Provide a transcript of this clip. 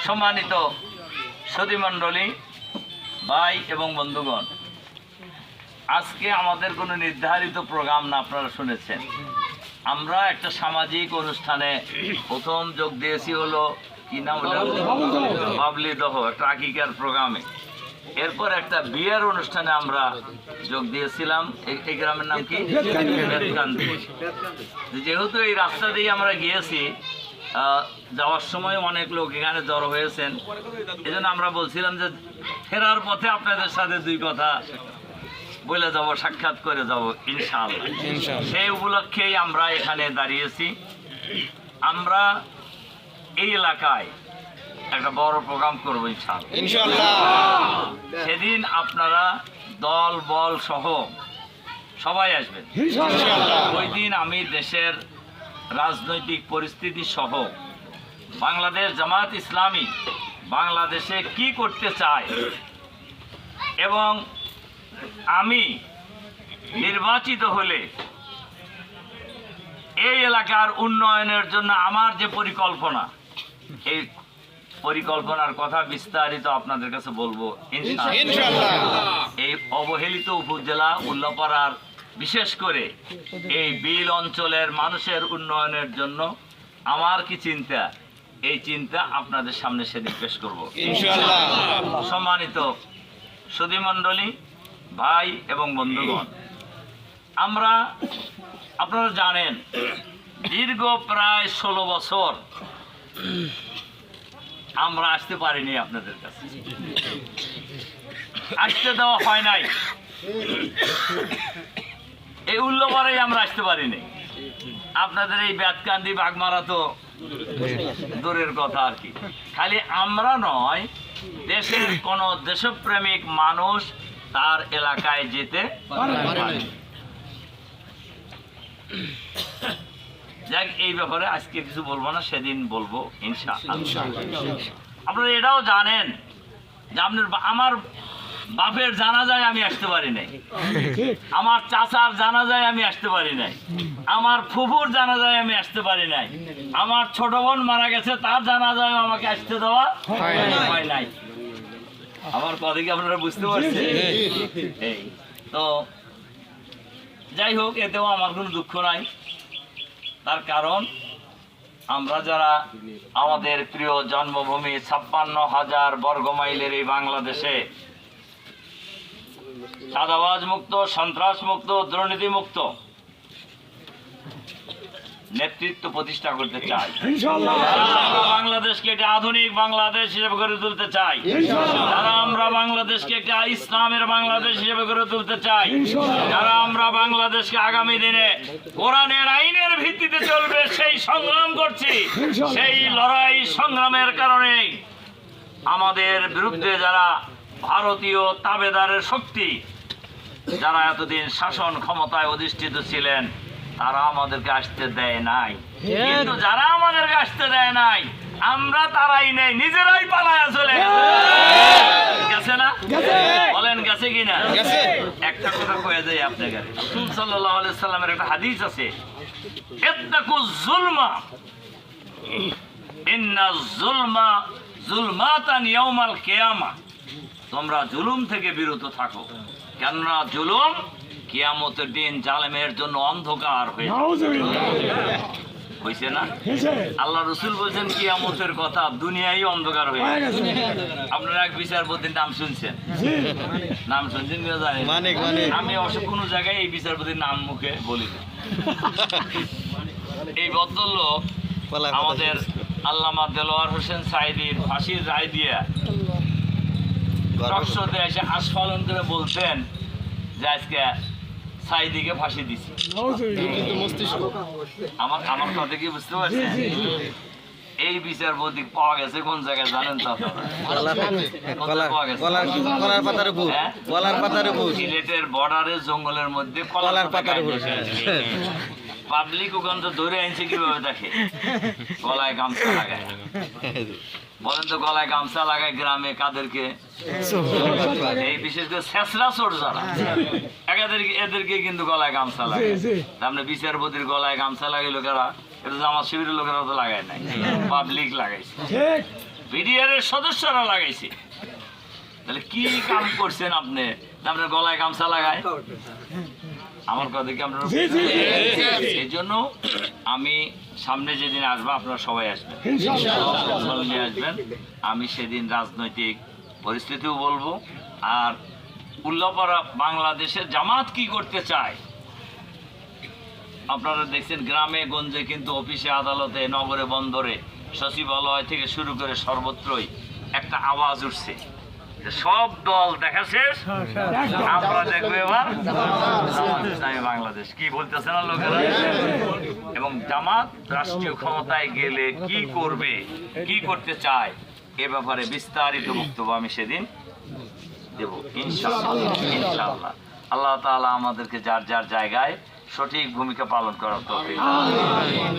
সম্মানিত সুধীমণ্ডলী, ভাই এবং বন্ধুগণ, আজকে আমাদের কোনো নির্ধারিত প্রোগ্রাম না, আপনারা শুনেছেন। আমরা একটা সামাজিক অনুষ্ঠানে প্রথম যোগ দিয়েছি, হলো কি নাম, বাবলি দহ, একটা আকিকার প্রোগ্রামে। এরপর একটা বিয়ের অনুষ্ঠানে আমরা যোগ দিয়েছিলাম। এই গ্রামের নাম কি? বেতকান্দি। যেহেতু এই রাস্তা দিয়ে আমরা গিয়েছি, যাওয়ার সময় অনেক লোক এখানে জড়ো হয়েছেন, এই জন্য আমরা বলছিলাম যে ফেরার পথে আপনাদের সাথে দুই কথা বলে যাব, সাক্ষাৎ করে যাব ইনশাআল্লাহ। সেই উপলক্ষেই আমরা এখানে দাঁড়িয়েছি। আমরা এই এলাকায় একটা বড় প্রোগ্রাম করবো ইনশাআল্লাহ। সেদিন আপনারা দল বল সহ সবাই আসবেন। ওই দিন আমি দেশের রাজনৈতিক পরিস্থিতি সহ বাংলাদেশ জামাত ইসলামী বাংলাদেশে কি করতে চায় এবং আমি নির্বাচিত হলে এই এলাকার উন্নয়নের জন্য আমার যে পরিকল্পনা, এই পরিকল্পনার কথা বিস্তারিত আপনাদের কাছে বলবো ইনশাআল্লাহ। এই অবহেলিত উপজেলা উল্লাপাড়ার বিশেষ করে এই বিল অঞ্চলের মানুষের উন্নয়নের জন্য আমার কি চিন্তা, এই চিন্তা আপনাদের সামনে সেদিন পেশ করবো ইনশাআল্লাহ। সম্মানিত সুধীমণ্ডলী, ভাই এবং বন্ধুগণ, আপনারা জানেন দীর্ঘ প্রায় 16 বছর আমরা আসতে পারিনি, আপনাদের কাছে আসতে দেওয়া হয় নাই। এই উল্লাপাড়ায় আমরা আসতে পারিনি। আপনাদের এই বেতকান্দি বাগমারা তো দূরের কথা আর কি। খালি আমরা নয়, দেশের কোন দেশপ্রেমিক মানুষ তার এলাকায় যেতে পারে। যাক, এই ব্যাপারে আজকে কিছু বলবো না, সেদিন বলবো ইনশাআল্লাহ। আপনারা এটাও জানেন যে আমার বাপের জানাজায় আমি আসতে পারি নাই, আমার চাচার জানাজায় আমি আসতে পারি নাই, আমার ফুফুর জানাজায় আমি আসতে পারি নাই, আমার ছোট বোন মারা গেছে, তার জানাজায় আমাকে আসতে দেওয়া হয় নাই। আমার কথা কি আপনারা বুঝতে পারছেন? এই তো যাই হোক, এতেও আমার কোনো দুঃখ নাই। তার কারণ আমরা যারা আমাদের প্রিয় জন্মভূমি 56,000 বর্গমাইলের এই বাংলাদেশে চাঁদাবাজ মুক্ত, সন্ত্রাস মুক্ত, দুর্নীতি মুক্ত নেতৃত্ব প্রতিষ্ঠা করতে চাই, বাংলাদেশকে একটি আধুনিক বাংলাদেশ হিসেবে গড়ে তুলতে চাই, যারা আমরা বাংলাদেশকে একটি ইসলামের বাংলাদেশ হিসেবে গড়ে তুলতে চাই, যারা আমরা বাংলাদেশকে আগামী দিনে কোরআনের আইনের ভিত্তিতে চলবে সেই সংগ্রাম করছি। সেই লড়াই সংগ্রামের কারণে আমাদের বিরুদ্ধে যারা ভারতীয় তাবেদারের শক্তি, যারা এতদিন শাসন ক্ষমতায় অধিষ্ঠিত ছিলেন, তারা আমাদেরকে আসতে দেয় নাই। কিন্তু যারা আমাদেরকে আসতে দেয় নাই, আমরা তারাই নেই, নিজেরাই পালায়া চলে গেছে না? বলেন গেছে কিনা? একটা কথা কয়ে যায় আপনাকে, রাসূল সাল্লাল্লাহু আলাইহি সাল্লামের একটা হাদিস আছে, ইত্তাকুজ যুলমা ইন্নাজ যুলমা যুলমাতান ইয়াউমাল কিয়ামা। তোমরা জুলুম থেকে বিরত থাকো, কেননা জুলুম কিয়ামতের দিন জালেমের জন্য অন্ধকার হয়েছে না? আল্লাহ রসুল বলছেন কিয়ামতের কথা, দুনিয়ায় অন্ধকার হয়ে গেছে। আপনারা এক বিচারপতির নাম শুনছেন? নাম শুনছেন কিনা জানি না। আমি অবশ্য কোনো জায়গায় এই বিচারপতির নাম মুখে বলি না। এই ভদ্রলোক আমাদের আল্লামা দেলোয়ার হোসেন সাঈদীর ফাঁসির রায় দিয়ে টকশোতে এসে আস্ফালন করে বলতেন যে আজকে সাঈদীকে ফাঁসি দিছি। আমার কথা কি বুঝতে পারছেন? এই বিচারপতি পাওয়া গেছে কোন জায়গায় জানেন তো আপনারা? সিলেটের বর্ডারের জঙ্গলের মধ্যে কলার পাতার উপর। পাবলিক ওখান তো ধরে আনছে কিভাবে দেখে, গলায় গামছা লাগায়। বলেন তো, গলায় গামছা লাগায় গ্রামে কাদেরকে? এই বিশেষ করে শেষরা চোর যারা, এদেরকে কিন্তু গলায় গামছা লাগায়। তারপরে বিচারপতির গলায় গামছা লাগাই লোকেরা, এটা জামাত শিবিরের লোকেরা তো লাগায় নাই, পাবলিক লাগাইছে। বিডিআর এর সদস্যরা লাগাইছে। তাহলে কি কাম করছেন আপনি? আপনার গলায় গামছা লাগায়? আমার কথা কি আপনারা? এই জন্য আমি সামনে যেদিন আসবো আপনারা সবাই আসবেন, নিয়ে আসবেন। আমি সেদিন রাজনৈতিক পরিস্থিতিও বলবো, আর উল্লাপাড়া বাংলাদেশের জামাত কি করতে চায় আপনারা দেখছেন। গ্রামে গঞ্জে কিন্তু অফিসে, আদালতে, নগরে, বন্দরে, সচিবালয় থেকে শুরু করে সর্বত্রই একটা আওয়াজ উঠছে, সব দল দেখা শেষ, আমরা দেখবো এবার জামাত ইসলামী বাংলাদেশ। কি বলতেছে না লোকেরা? এবং জামাত রাষ্ট্রীয় ক্ষমতায় গেলে কি করবে, কি করতে চায়, এ ব্যাপারে বিস্তারিত বক্তব্য আমি সেদিন দেব ইনশাআল্লাহ। ইনশাআল্লাহ আল্লাহ তাআলা আমাদেরকে যার যার জায়গায় সঠিক ভূমিকা পালন করার তৌফিক দান করুন।